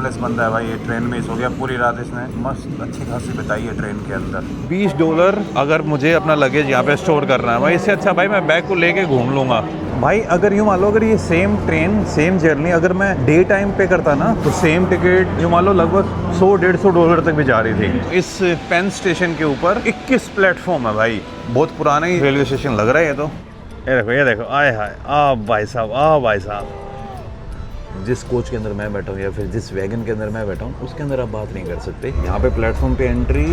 Homeless बंदा है भाई, ये ट्रेन में ही सो गया पूरी रात। इसने मस्त अच्छी खासी बिताई है ट्रेन के अंदर। $20 अगर मुझे अपना लगेज यहाँ पे स्टोर करना है भाई, इससे अच्छा भाई मैं बैग को लेके घूम लूँगा भाई। अगर यूँ मान लो अगर ये सेम ट्रेन सेम जर्नी अगर मैं डे टाइम पे करता ना, तो सेम टिकट यूँ मान लो लगभग $100-150 तक भी जा रही थी। इस पेन स्टेशन के ऊपर 21 प्लेटफॉर्म है भाई, बहुत पुराना ही रेलवे स्टेशन लग रहा है ये तो। ये देखो आए हाय, आ भाई साहब। जिस कोच के अंदर मैं बैठा हूँ या फिर जिस वैगन के अंदर मैं बैठा हूँ उसके अंदर आप बात नहीं कर सकते। यहाँ पे प्लेटफॉर्म पे एंट्री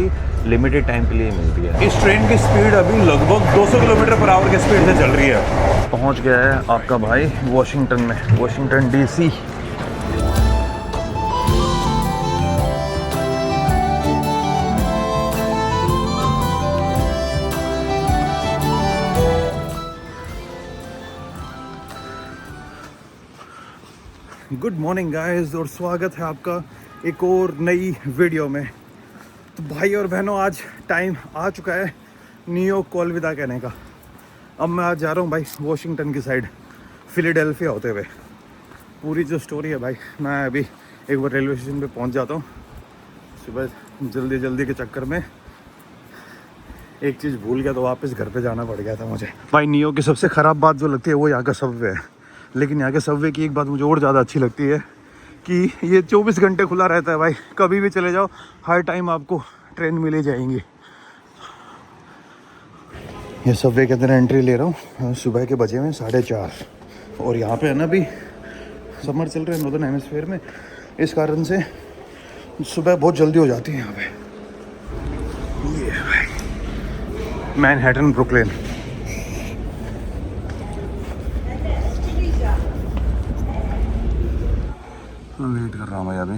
लिमिटेड टाइम के लिए मिलती है। इस ट्रेन की स्पीड अभी लगभग 200 किलोमीटर पर आवर की स्पीड से चल रही है। पहुँच गया है आपका भाई वॉशिंगटन में, Washington DC। Good morning guys, और स्वागत है आपका एक और नई वीडियो में। तो भाई और बहनों, आज टाइम आ चुका है न्यूयॉर्क को अलविदा कहने का। अब मैं आज जा रहा हूँ भाई वॉशिंगटन की साइड, फिलाडेल्फिया होते हुए। पूरी जो स्टोरी है भाई, मैं अभी एक बार रेलवे स्टेशन पे पहुँच जाता हूँ। सुबह जल्दी के चक्कर में एक चीज़ भूल गया तो वापस घर पे जाना पड़ गया था मुझे। भाई न्यूयॉर्क की सबसे ख़राब बात जो लगती है वो यहाँ का सबवे है। लेकिन यहाँ के सबवे की एक बात मुझे और ज़्यादा अच्छी लगती है कि ये 24 घंटे खुला रहता है भाई। कभी भी चले जाओ, हर टाइम आपको ट्रेन मिल जाएंगी। ये सबवे के अंदर एंट्री ले रहा हूँ, सुबह के बजे में 4:30। और यहाँ पे है ना अभी समर चल रहा है नॉर्दर्न हेमिस्फीयर में, इस कारण से सुबह बहुत जल्दी हो जाती है यहाँ पे। ये भाई मैनहट्टन ब्रुकलिन। वेट कर रहा हूँ भाई अभी।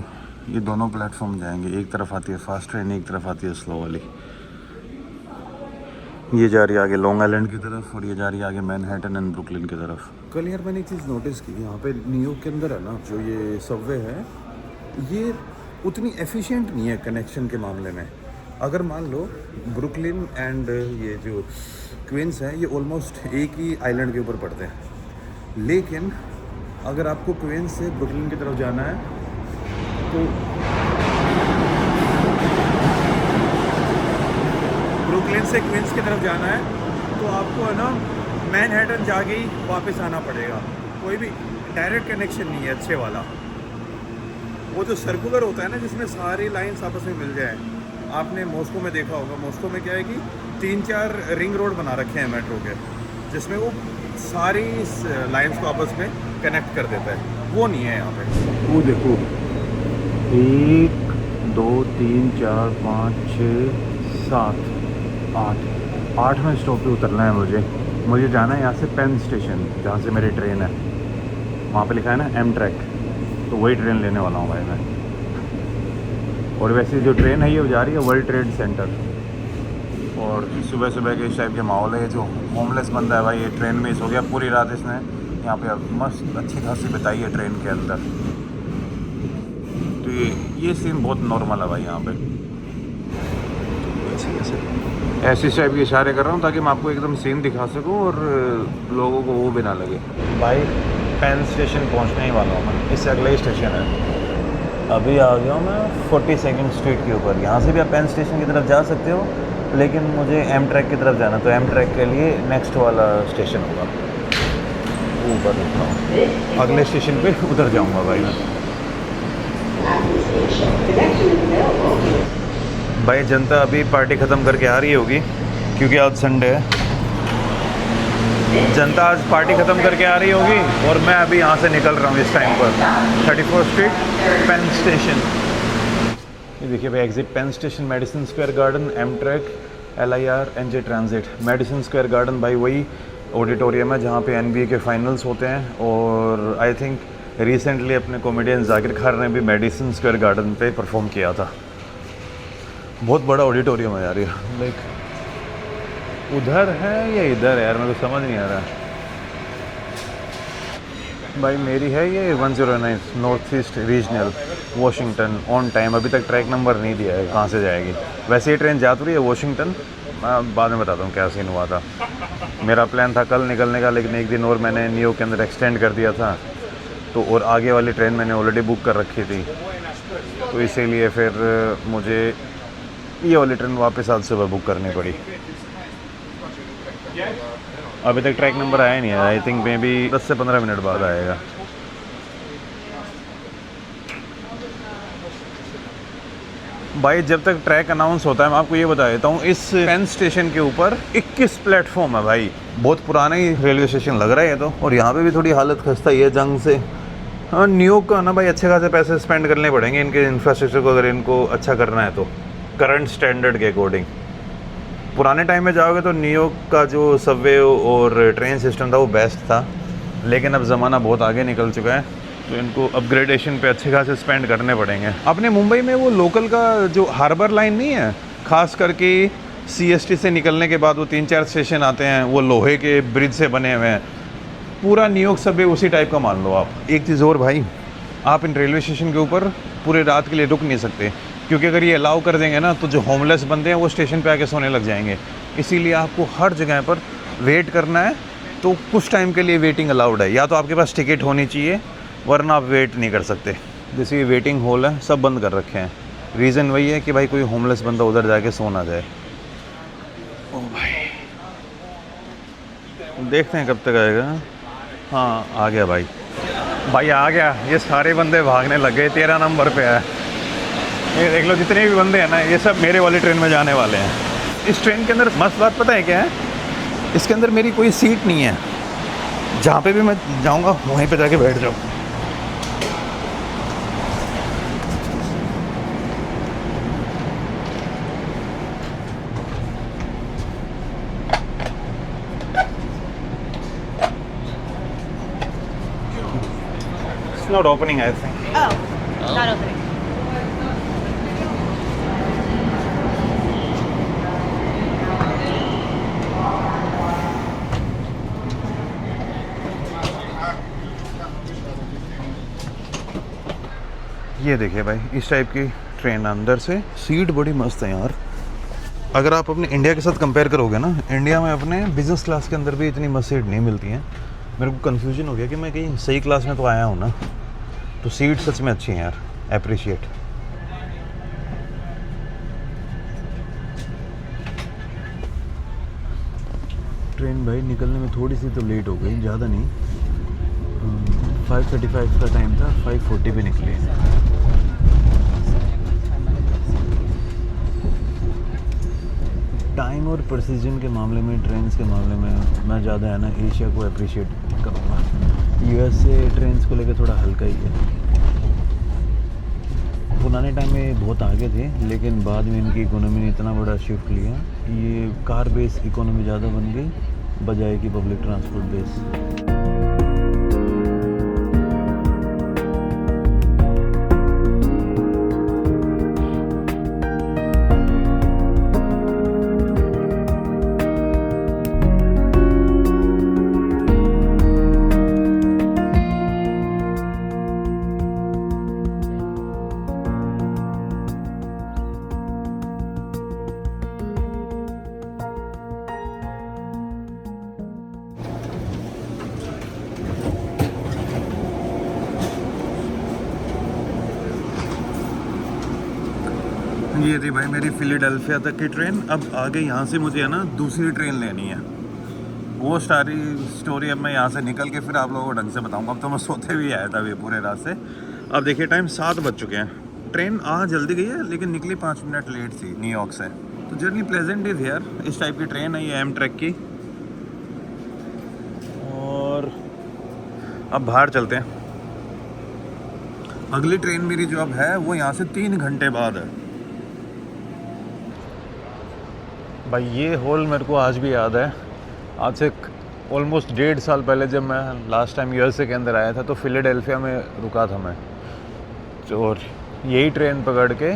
ये दोनों प्लेटफॉर्म जाएंगे, एक तरफ आती है फास्ट ट्रेन, एक तरफ आती है स्लो वाली। ये जा रही है आगे लॉन्ग आइलैंड की तरफ और ये जा रही है आगे मैनहट्टन एंड ब्रुकलिन की तरफ। कल यार मैंने एक चीज़ नोटिस की, यहाँ पे न्यूयॉर्क के अंदर है ना जो ये सबवे है, ये उतनी एफिशिएंट नहीं है कनेक्शन के मामले में। अगर मान लो ब्रुकलिन एंड ये जो क्वींस है ये ऑलमोस्ट एक ही आइलैंड के ऊपर पड़ते हैं, लेकिन अगर आपको क्वींस से ब्रुकलिन की तरफ जाना है तो ब्रुकलिन से क्वींस की तरफ जाना है तो आपको है ना मैनहट्टन जाके ही वापस आना पड़ेगा। कोई भी डायरेक्ट कनेक्शन नहीं है अच्छे वाला। वो जो सर्कुलर होता है ना जिसमें सारी लाइंस आपस में मिल जाए, आपने मॉस्को में देखा होगा। मॉस्को में क्या है कि 3-4 रिंग रोड बना रखे हैं मेट्रो के, जिसमें वो सारी लाइंस को आपस में कनेक्ट कर देता है। वो नहीं है यहाँ पे। वो देखो 1 2 3 4 5 6 7 8 8वें स्टॉप पे उतरना है मुझे जाना है यहाँ से पेन स्टेशन, जहाँ से मेरी ट्रेन है। वहाँ पे लिखा है ना एमट्रैक, तो वही ट्रेन लेने वाला हूँ भाई मैं। और वैसे जो ट्रेन है ये जा रही है वर्ल्ड ट्रेड सेंटर। और सुबह के इस टाइप के माहौल है। जो होमलेस बंदा है भाई, ये ट्रेन में ही सो गया पूरी रात। इसने यहाँ पे मस्त अच्छी खासी बिताई है ट्रेन के अंदर। तो ये सीन बहुत नॉर्मल है भाई यहाँ पे। ऐसे टाइप के इशारे कर रहा हूँ ताकि मैं आपको एकदम सीन दिखा सकूँ और लोगों को वो भी ना लगे। भाई पेन स्टेशन पहुँचने ही वाला हूँ मैं, इससे अगला ही स्टेशन है। अभी आ गया हूँ मैं 42nd स्ट्रीट के ऊपर। यहाँ से भी आप पेन स्टेशन की तरफ जा सकते हो, लेकिन मुझे एमट्रैक की तरफ जाना, तो एमट्रैक के लिए नेक्स्ट वाला स्टेशन होगा, ऊपर रुकता हूँ। अगले स्टेशन पे उधर जाऊँगा भाई मैं। भाई जनता अभी पार्टी ख़त्म करके आ रही होगी क्योंकि आज संडे है। जनता आज पार्टी ख़त्म करके आ रही होगी और मैं अभी यहाँ से निकल रहा हूँ इस टाइम पर 34th स्ट्रीट पेन स्टेशन। ये देखिए भाई exit Penn station, Madison square garden, Amtrak, LIR, NJ transit. Madison square garden भाई वही ऑडिटोरियम है जहाँ पे NBA के फाइनल्स होते हैं। और आई थिंक रिसेंटली अपने कॉमेडियन जाकिर खान ने भी मेडिसिन स्क्वायर गार्डन पे परफॉर्म किया था। बहुत बड़ा ऑडिटोरियम है यार ये। लाइक उधर है या इधर है यार, मेरे को समझ नहीं आ रहा भाई। मेरी है ये 109 north east regional Washington on time. अभी तक ट्रैक नंबर नहीं दिया है कहाँ से जाएगी। वैसे ये ट्रेन जा तो रही है वॉशिंगटन, मैं बाद में बताता हूँ क्या सीन हुआ था। मेरा प्लान था कल निकलने का, लेकिन एक दिन और मैंने न्यूयॉर्क के अंदर एक्सटेंड कर दिया था, तो और आगे वाली ट्रेन मैंने ऑलरेडी बुक कर रखी थी। तो इसीलिए फिर मुझे ये वाली ट्रेन वापस आज सुबह बुक करनी पड़ी। अभी तक ट्रैक नंबर आया नहीं है, आई थिंक मे बी 10 से 15 मिनट बाद आएगा। भाई जब तक ट्रैक अनाउंस होता है मैं आपको ये बता देता हूँ, इस पेन स्टेशन के ऊपर 21 प्लेटफॉर्म है भाई, बहुत पुराना ही रेलवे स्टेशन लग रहा है ये तो। और यहाँ पे भी थोड़ी हालत खस्ता ही है जंग से। हाँ न्यूयॉर्क का ना भाई अच्छे खासे पैसे स्पेंड करने पड़ेंगे इनके इंफ्रास्ट्रक्चर को, अगर इनको अच्छा करना है तो करंट स्टैंडर्ड के अकॉर्डिंग। पुराने टाइम में जाओगे तो न्यूयॉर्क का जो सबवे और ट्रेन सिस्टम था वो बेस्ट था, लेकिन अब ज़माना बहुत आगे निकल चुका है तो इनको अपग्रेडेशन पे अच्छे खासे स्पेंड करने पड़ेंगे। अपने मुंबई में वो लोकल का जो हार्बर लाइन नहीं है, ख़ास करके CST से निकलने के बाद वो 3-4 स्टेशन आते हैं, वो लोहे के ब्रिज से बने हुए हैं, पूरा न्यूयॉर्क सबवे उसी टाइप का मान लो आप। एक चीज़ और भाई, आप इन रेलवे स्टेशन के ऊपर पूरे रात के लिए रुक नहीं सकते, क्योंकि अगर ये अलाउ कर देंगे ना तो जो होमलेस बंदे हैं वो स्टेशन पे आके सोने लग जाएंगे। इसीलिए आपको हर जगह पर वेट करना है, तो कुछ टाइम के लिए वेटिंग अलाउड है, या तो आपके पास टिकट होनी चाहिए वरना आप वेट नहीं कर सकते। जैसे ये वेटिंग हॉल है सब बंद कर रखे हैं, रीज़न वही है कि भाई कोई होमलेस बंदा उधर जाके सो ना जाए। ओ भाई देखते हैं कब तक आएगा। हाँ आ गया भाई, भाई आ गया। ये सारे बंदे भागने लग गए, 13 नंबर पे है। ये देख लो जितने भी बंदे हैं ना, ये सब मेरे वाली ट्रेन में जाने वाले हैं। इस ट्रेन के अंदर मस्त बात पता है क्या है, इसके अंदर मेरी कोई सीट नहीं है, जहाँ पे भी मैं जाऊँगा वहीं पे जाके बैठ जाऊँ। It's not opening, I think. Oh, not opening. ये देखिए भाई इस टाइप की ट्रेन, अंदर से सीट बड़ी मस्त है यार। अगर आप अपने इंडिया के साथ कंपेयर करोगे ना, इंडिया में अपने बिजनेस क्लास के अंदर भी इतनी मस्त सीट नहीं मिलती हैं। मेरे को कन्फ्यूजन हो गया कि मैं कहीं सही क्लास में तो आया हूँ ना, तो सीट सच में अच्छी है यार, अप्रिशिएट। ट्रेन भाई निकलने में थोड़ी सी तो लेट हो गई, ज़्यादा नहीं। 5:35 का टाइम था, 5:40 पे निकली। टाइम और प्रिसीजन के मामले में, ट्रेन्स के मामले में मैं ज़्यादा है ना एशिया को अप्रिशिएट करूँगा। US से ट्रेन्स को लेकर थोड़ा हल्का ही है। पुराने टाइम में बहुत आगे थे, लेकिन बाद में इनकी इकोनॉमी ने इतना बड़ा शिफ्ट लिया, ये कार बेस इकोनॉमी ज़्यादा बन गई बजाय कि पब्लिक ट्रांसपोर्ट बेस। ये थी भाई मेरी फिलाडेल्फिया तक की ट्रेन। अब आगे यहाँ से मुझे है ना दूसरी ट्रेन लेनी है, वो सारी स्टोरी अब मैं यहाँ से निकल के फिर आप लोगों को ढंग से बताऊँगा। अब तो मैं सोते भी आया था अभी पूरे रात से। अब देखिए टाइम 7 बज चुके हैं, ट्रेन आ जल्दी गई है लेकिन निकली 5 मिनट लेट थी न्यूयॉर्क से। तो जर्नी प्लेजेंट ही थी यार, इस टाइप की ट्रेन है ये एमट्रैक की। और अब बाहर चलते हैं। अगली ट्रेन मेरी जो अब है वो यहाँ से 3 घंटे बाद है। भाई ये हॉल मेरे को आज भी याद है, आज से ऑलमोस्ट 1.5 साल पहले जब मैं लास्ट टाइम USA के अंदर आया था तो फिलाडेल्फिया में रुका था मैं, और यही ट्रेन पकड़ के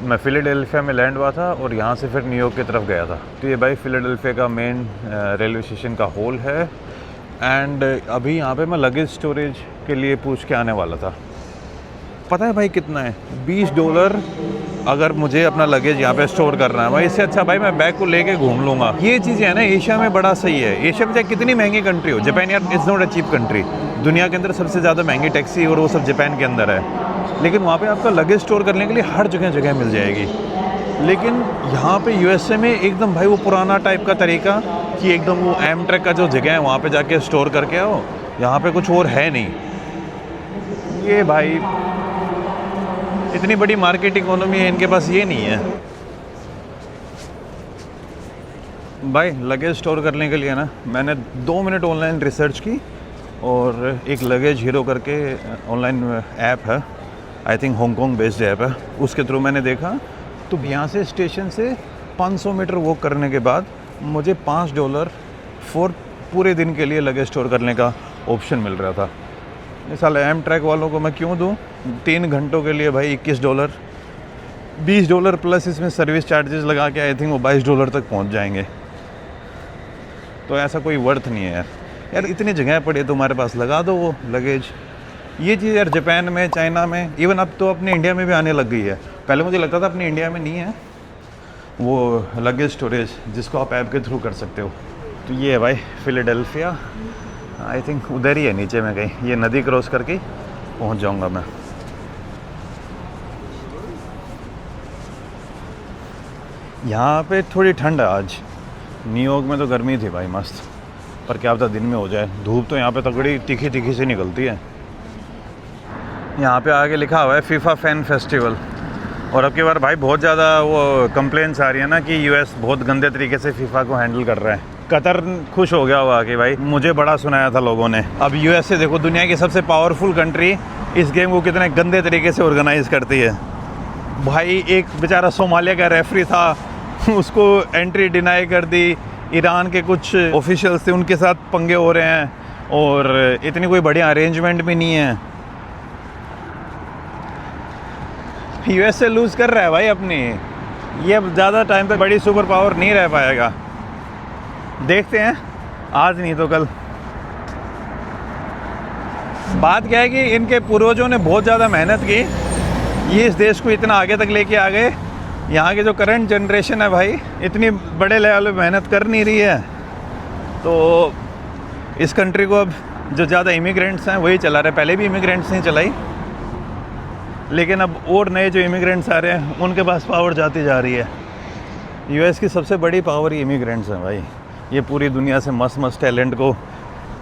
मैं फिलाडेल्फिया में लैंड हुआ था और यहाँ से फिर न्यूयॉर्क की तरफ गया था। तो ये भाई फिलाडेल्फिया का मेन रेलवे स्टेशन का हॉल है। एंड अभी यहाँ पे मैं लगेज स्टोरेज के लिए पूछ के आने वाला था। पता है भाई कितना है? $20 अगर मुझे अपना लगेज यहाँ पे स्टोर करना है, भाई इससे अच्छा भाई मैं बैग को लेके घूम लूँगा। ये चीज़ें है ना एशिया में बड़ा सही है। एशिया में चाहे कितनी महंगी कंट्री हो, जापान यार is not a cheap country. दुनिया के अंदर सबसे ज़्यादा महंगी टैक्सी और वो सब जापान के अंदर है, लेकिन वहाँ पे आपका लगेज स्टोर करने के लिए हर जगह मिल जाएगी। लेकिन यहाँ पे यूएसए में एकदम भाई वो पुराना टाइप का तरीका कि एकदम वो एमट्रैक का जो जगह है वहाँ पे जाके स्टोर करके आओ, यहाँ पे कुछ और है नहीं। ये भाई इतनी बड़ी मार्केट इकोनॉमी है इनके पास, ये नहीं है भाई। लगेज स्टोर करने के लिए ना मैंने 2 मिनट ऑनलाइन रिसर्च की और एक लगेज हीरो करके ऑनलाइन ऐप है, I think Hong Kong based app है, उसके थ्रू मैंने देखा। तो यहाँ से स्टेशन से 500 मीटर वॉक करने के बाद मुझे $5 फॉर पूरे दिन के लिए लगेज स्टोर करने का ऑप्शन मिल रहा था। इस साल एमट्रैक वालों को मैं क्यों दूँ 3 घंटों के लिए भाई $21, $20 प्लस इसमें सर्विस चार्जेस लगा के आई थिंक वो $22 तक पहुँच जाएंगे। तो ऐसा कोई वर्थ नहीं है यार इतनी जगह पड़ी है तुम्हारे पास, लगा दो वो लगेज। ये चीज़ यार जापान में, चाइना में, इवन अब तो अपने इंडिया में भी आने लग गई है। पहले मुझे लगता था अपने इंडिया में नहीं है वो लगेज स्टोरेज जिसको आप ऐप के थ्रू कर सकते हो। तो ये है भाई फिलाडेल्फिया, आई थिंक उधर ही है नीचे में कहीं, ये नदी क्रॉस करके पहुंच जाऊंगा मैं। यहाँ पे थोड़ी ठंड है आज, न्यूयॉर्क में तो गर्मी थी भाई मस्त, पर क्या पता दिन में हो जाए। धूप तो यहाँ पे तगड़ी तीखी से निकलती है। यहाँ पे आगे लिखा हुआ है फीफा फैन फेस्टिवल, और अब की बार भाई बहुत ज़्यादा वो कंप्लेंट्स आ रही है ना कि यूएस बहुत गंदे तरीके से फीफा को हैंडल कर रहा है। कतर खुश हो गया हुआ कि भाई मुझे बड़ा सुनाया था लोगों ने। अब यूएस से देखो दुनिया की सबसे पावरफुल कंट्री इस गेम को कितने गंदे तरीके से ऑर्गेनाइज करती है। भाई एक बेचारा सोमालिया का रेफरी था, उसको एंट्री डिनाई कर दी। ईरान के कुछ ऑफिशियल्स थे, उनके साथ पंगे हो रहे हैं, और इतनी कोई बढ़िया अरेंजमेंट भी नहीं है। यूएसए लूज़ कर रहा है भाई अपनी, ये अब ज़्यादा टाइम तक बड़ी सुपर पावर नहीं रह पाएगा। देखते हैं आज नहीं तो कल। बात क्या है कि इनके पूर्वजों ने बहुत ज़्यादा मेहनत की, ये इस देश को इतना आगे तक लेके आ गए। यहाँ के जो करंट जनरेशन है भाई इतनी बड़े लेवल पे मेहनत कर नहीं रही है, तो इस कंट्री को अब जो ज़्यादा इमिग्रेंट्स हैं वही चला रहे। पहले भी इमिग्रेंट्स नहीं चलाई, लेकिन अब और नए जो इमिग्रेंट्स आ रहे हैं उनके पास पावर जाती जा रही है। यूएस की सबसे बड़ी पावर ही इमिग्रेंट्स हैं भाई। ये पूरी दुनिया से मस्त टैलेंट को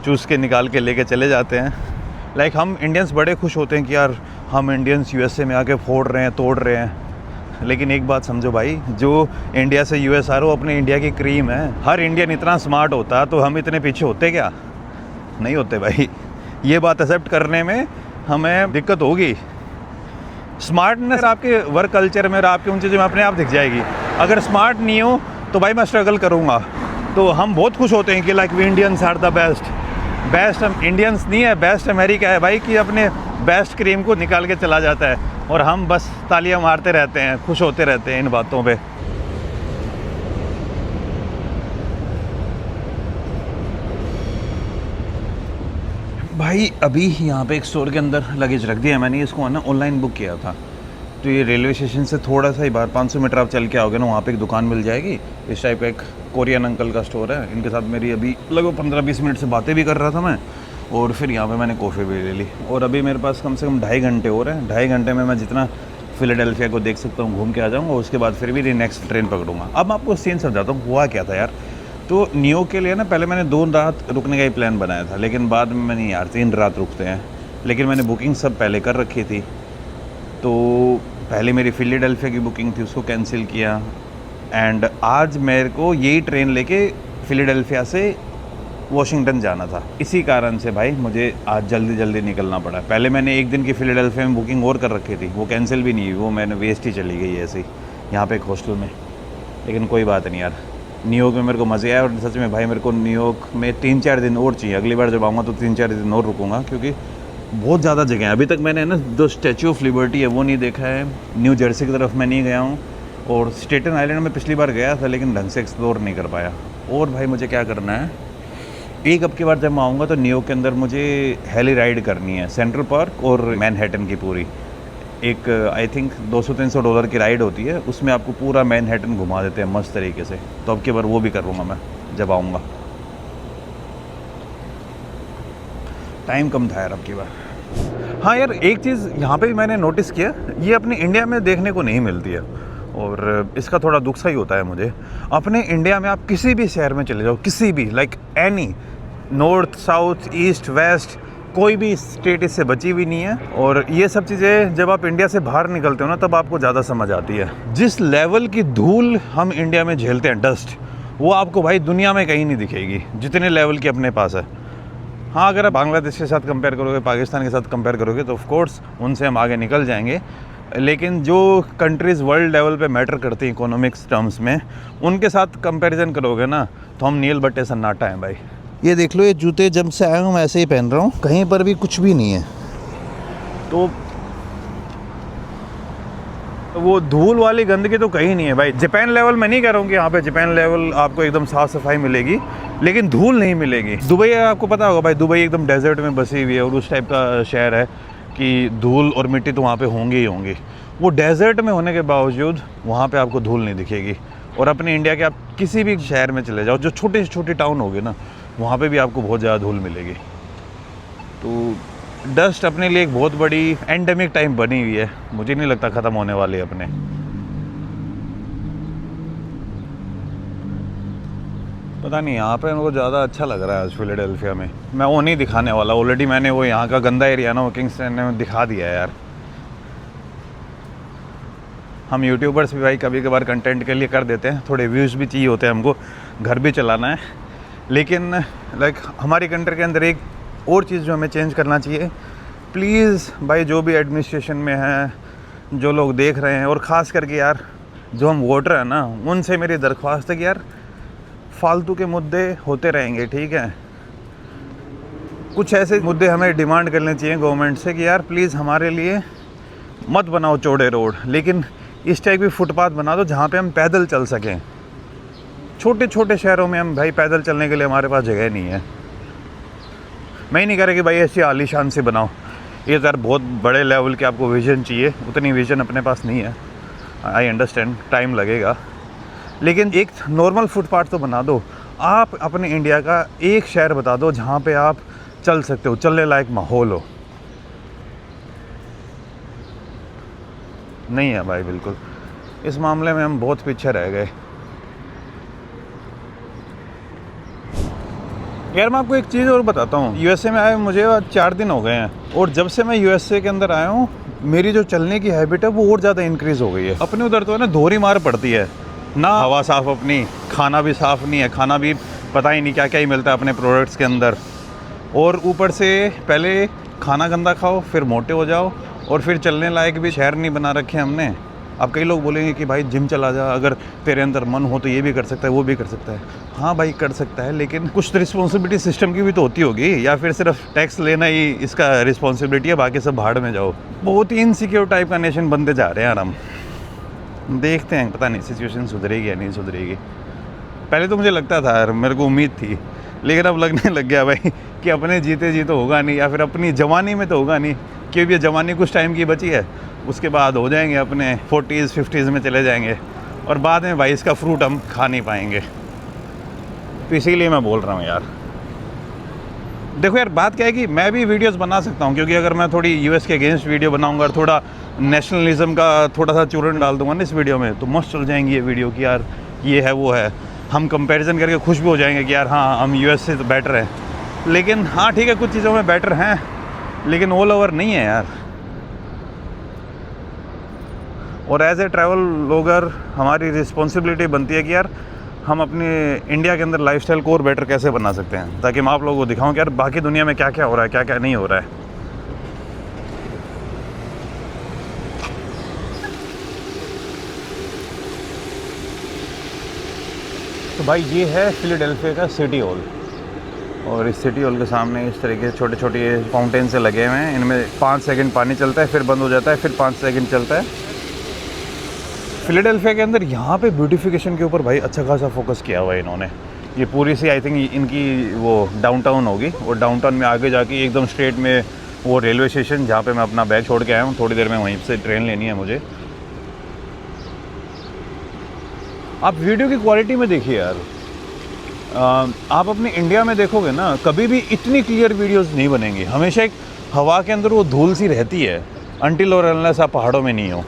चूज़ के निकाल के लेके चले जाते हैं। लाइक हम इंडियंस बड़े खुश होते हैं कि यार हम इंडियंस यूएसए में आके फोड़ रहे हैं, तोड़ रहे हैं। लेकिन एक बात समझो भाई, जो इंडिया से यूएस आ रहे हो अपने इंडिया की क्रीम है। हर इंडियन इतना स्मार्ट होता तो हम इतने पीछे होते क्या? नहीं होते भाई। ये बात एक्सेप्ट करने में हमें दिक्कत होगी। स्मार्टनेस आपके वर्क कल्चर में और आपकी उन चीज़ों में अपने आप दिख जाएगी। अगर स्मार्ट नहीं हो तो भाई मैं स्ट्रगल करूँगा। तो हम बहुत खुश होते हैं कि like we Indians are the best हम इंडियंस नहीं है, बेस्ट अमेरिका है भाई, कि अपने बेस्ट क्रीम को निकाल के चला जाता है, और हम बस तालियां मारते रहते हैं, खुश होते रहते हैं इन बातों पे। भाई अभी यहाँ पे एक स्टोर के अंदर लगेज रख दिया मैंने। इसको ना ऑनलाइन बुक किया था, तो ये रेलवे स्टेशन से थोड़ा सा ही बाहर 500 मीटर आप चल के आओगे ना, वहाँ पे एक दुकान मिल जाएगी। इस टाइप का एक कोरियन अंकल का स्टोर है। इनके साथ मेरी अभी लगभग 15-20 मिनट से बातें भी कर रहा था मैं, और फिर यहाँ पे मैंने कॉफ़ी भी ले ली। और अभी मेरे पास कम से कम 2.5 घंटे हो रहे हैं। 2.5 घंटे में मैं जितना फिलाडेल्फिया को देख सकता हूँ घूम के आ जाऊँगा, उसके बाद फिर भी नेक्स्ट ट्रेन पकड़ूँगा। अब मैं आपको सीन समझाता हूँ हुआ क्या था यार। तो न्यूयॉर्क के लिए ना पहले मैंने 2 रात रुकने का ही प्लान बनाया था, लेकिन बाद में मैंने यार 3 रात रुकते हैं। लेकिन मैंने बुकिंग सब पहले कर रखी थी, तो पहले मेरी फिलाडेल्फिया की बुकिंग थी, उसको कैंसिल किया। एंड आज मेरे को यही ट्रेन लेके फिलाडेल्फिया से वॉशिंगटन जाना था। इसी कारण से भाई मुझे आज जल्दी निकलना पड़ा। पहले मैंने 1 दिन की फिलाडेल्फिया में बुकिंग और कर रखी थी, वो कैंसिल भी नहीं हुई, वो मैंने वेस्ट ही चली गई ऐसे ही यहाँ पे एक हॉस्टल में। लेकिन कोई बात नहीं यार, न्यूयॉर्क में मेरे को मज़े आया। और सच में भाई मेरे को न्यूयॉर्क में 3-4 दिन और चाहिए। अगली बार जब आऊँगा तो 3-4 दिन और रुकूँगा, क्योंकि बहुत ज़्यादा जगह है। अभी तक मैंने ना जो स्टैचू ऑफ लिबर्टी है वो नहीं देखा है, न्यू जर्सी की तरफ मैं नहीं गया हूँ, और स्टेटन आइलैंड में पिछली बार गया था लेकिन ढंग से एक्सप्लोर नहीं कर पाया। और भाई मुझे क्या करना है, एक अब की बार जब मैं आऊँगा तो न्यूयॉर्क के अंदर मुझे हेली राइड करनी है, सेंट्रल पार्क और मैनहट्टन की पूरी। एक आई थिंक $200-300 की राइड होती है, उसमें आपको पूरा मैनहट्टन घुमा देते हैं मस्त तरीके से। तो अब की बार वो भी करूँगा मैं जब आऊँगा। टाइम कम था यार अब की बार। हाँ यार, एक चीज़ यहाँ पे भी मैंने नोटिस किया, ये अपने इंडिया में देखने को नहीं मिलती है और इसका थोड़ा दुख सा ही होता है मुझे। अपने इंडिया में आप किसी भी शहर में चले जाओ, किसी भी, like any, north south east west, कोई भी स्टेट इससे बची हुई नहीं है। और ये सब चीज़ें जब आप इंडिया से बाहर निकलते हो ना, तब आपको ज़्यादा समझ आती है। जिस लेवल की धूल हम इंडिया में झेलते हैं, डस्ट, वो आपको भाई दुनिया में कहीं नहीं दिखेगी जितने लेवल की अपने पास है। हाँ, अगर आप बांग्लादेश के साथ कंपेयर करोगे, पाकिस्तान के साथ कंपेयर करोगे, तो ऑफ कोर्स उनसे हम आगे निकल जाएंगे। लेकिन जो कंट्रीज़ वर्ल्ड लेवल पे मैटर करती हैं इकोनॉमिक्स टर्म्स में, उनके साथ कंपैरिजन करोगे ना, तो हम नील बट्टे सन्नाटा हैं भाई। ये देख लो, ये जूते जब से आया हूँ मैं ऐसे ही पहन रहा हूँ, कहीं पर भी कुछ भी नहीं है। तो वो धूल वाली गंदगी तो कहीं नहीं है भाई। जापान लेवल मैं नहीं कह रहा हूँ कि यहाँ पे जापान लेवल आपको एकदम साफ़ सफाई मिलेगी, लेकिन धूल नहीं मिलेगी। दुबई आपको पता होगा भाई, दुबई एकदम डेजर्ट में बसी हुई है और उस टाइप का शहर है कि धूल और मिट्टी तो वहाँ पे होंगी ही होंगी। वो डेजर्ट में होने के बावजूद वहाँ पे आपको धूल नहीं दिखेगी। और अपने इंडिया के आप किसी भी शहर में चले जाओ, जो छोटे से छोटे टाउन होगे ना, वहाँ पे भी आपको बहुत ज़्यादा धूल मिलेगी। तो डस्ट अपने लिए एक बहुत बड़ी एंडेमिक टाइम बनी हुई है, मुझे नहीं लगता ख़त्म होने वाली है अपने। पता नहीं, यहाँ पे मेरे को ज़्यादा अच्छा लग रहा है आज फिलाडेल्फिया में। मैं वो नहीं दिखाने वाला, ऑलरेडी मैंने वो यहाँ का गंदा एरिया ना, वो किंगस्टन में दिखा दिया है यार। हम यूट्यूबर्स भी भाई कभी कभार कंटेंट के लिए कर देते हैं, थोड़े व्यूज़ भी चाहिए होते हैं हमको, घर भी चलाना है। लेकिन लाइक हमारी कंट्री के अंदर एक और चीज़ जो हमें चेंज करना चाहिए, प्लीज़ भाई, जो भी एडमिनिस्ट्रेशन में हैं, जो लोग देख रहे हैं, और ख़ास करके यार जो हम वोटर हैं ना, उनसे मेरी दरख्वास्त है कि यार फालतू के मुद्दे होते रहेंगे, ठीक है। कुछ ऐसे मुद्दे हमें डिमांड करने चाहिए गवर्नमेंट से कि यार प्लीज़ हमारे लिए मत बनाओ चौड़े रोड, लेकिन इस टाइप की फुटपाथ बना दो जहाँ पे हम पैदल चल सकें। छोटे छोटे शहरों में हम भाई पैदल चलने के लिए हमारे पास जगह नहीं है। मैं ही नहीं कह रहा कि भाई ऐसी आलीशान से बनाओ, ये यार बहुत बड़े लेवल के आपको विज़न चाहिए, उतनी विज़न अपने पास नहीं है। आई अंडरस्टैंड, टाइम लगेगा, लेकिन एक नॉर्मल फुटपाथ तो बना दो। आप अपने इंडिया का एक शहर बता दो जहाँ पे आप चल सकते हो, चलने लायक माहौल हो। नहीं है भाई, बिल्कुल इस मामले में हम बहुत पीछे रह गए। यार मैं आपको एक चीज़ और बताता हूँ, यूएसए में आए मुझे 4 दिन हो गए हैं, और जब से मैं यूएसए के अंदर आया हूँ, मेरी जो चलने की हैबिट है वो और ज़्यादा इंक्रीज़ हो गई है। अपने उधर तो है ना, धोरी मार पड़ती है ना, हवा साफ़ अपनी, खाना भी साफ़ नहीं है, खाना भी पता ही नहीं क्या क्या ही मिलता है अपने प्रोडक्ट्स के अंदर। और ऊपर से पहले खाना गंदा खाओ, फिर मोटे हो जाओ, और फिर चलने लायक भी शहर नहीं बना रखे हमने। अब कई लोग बोलेंगे कि भाई जिम चला जा, अगर तेरे अंदर मन हो तो ये भी कर सकता है, वो भी कर सकता है। हाँ भाई कर सकता है, लेकिन कुछ तो रिस्पॉन्सिबिलिटी सिस्टम की भी तो होती होगी, या फिर सिर्फ टैक्स लेना ही इसका रिस्पॉन्सिबिलिटी है, बाकी सब भाड़ में जाओ। बहुत ही इनसिक्योर टाइप का नेशन बनते जा रहे हैं यार हम। देखते हैं, पता नहीं सिचुएशन सुधरेगी या नहीं सुधरेगी। पहले तो मुझे लगता था यार, मेरे को उम्मीद थी, लेकिन अब लगने लग गया भाई कि अपने जीते जी तो होगा नहीं, या फिर अपनी जवानी में तो होगा नहीं, क्योंकि ये जवानी कुछ टाइम की बची है, उसके बाद हो जाएंगे अपने 40s 50s में चले जाएंगे, और बाद में भाई इसका फ्रूट हम खा नहीं पाएंगे। तो इसीलिए मैं बोल रहा हूँ यार। देखो यार, बात क्या है कि मैं भी वीडियोस बना सकता हूँ, क्योंकि अगर मैं थोड़ी यूएस के अगेंस्ट वीडियो बनाऊँगा और थोड़ा नेशनलिज्म का थोड़ा सा चूरन डाल दूँगा ना इस वीडियो में, तो मस्त चल जाएंगी ये वीडियो कि यार ये है वो है, हम कंपैरिजन करके खुश भी हो जाएंगे कि यार हाँ हम यूएस से तो बेटर हैं। लेकिन हाँ ठीक है, कुछ चीज़ों में बेटर हैं, लेकिन ऑल ओवर नहीं है यार। और एज ए ट्रैवल ब्लॉगर हमारी रिस्पॉन्सिबिलिटी बनती है कि यार हम अपने इंडिया के अंदर लाइफस्टाइल को और बेटर कैसे बना सकते हैं, ताकि मैं आप लोगों को दिखाऊं कि यार बाकी दुनिया में क्या क्या हो रहा है, क्या क्या नहीं हो रहा है। तो भाई ये है फिलाडेल्फिया का सिटी हॉल, और इस सिटी हॉल के सामने इस तरीके से छोटे छोटे ये फाउंटेन से लगे हुए हैं। इनमें 5 सेकंड पानी चलता है, फिर बंद हो जाता है, फिर 5 सेकंड चलता है। फिलाडेल्फिया के अंदर यहाँ पे ब्यूटिफिकेशन के ऊपर भाई अच्छा खासा फोकस किया हुआ है इन्होंने। ये पूरी सी आई थिंक इनकी वो डाउनटाउन होगी, और डाउनटाउन में आगे जाके एकदम स्ट्रेट में वो रेलवे स्टेशन जहाँ पे मैं अपना बैग छोड़ के आया हूँ, थोड़ी देर में वहीं से ट्रेन लेनी है मुझे। आप वीडियो की क्वालिटी में देखिए यार, आप अपने इंडिया में देखोगे ना, कभी भी इतनी क्लियर वीडियोस नहीं बनेंगी। हमेशा एक हवा के अंदर वो धूल सी रहती है, अनटिल और अनलेस आप पहाड़ों में नहीं हो।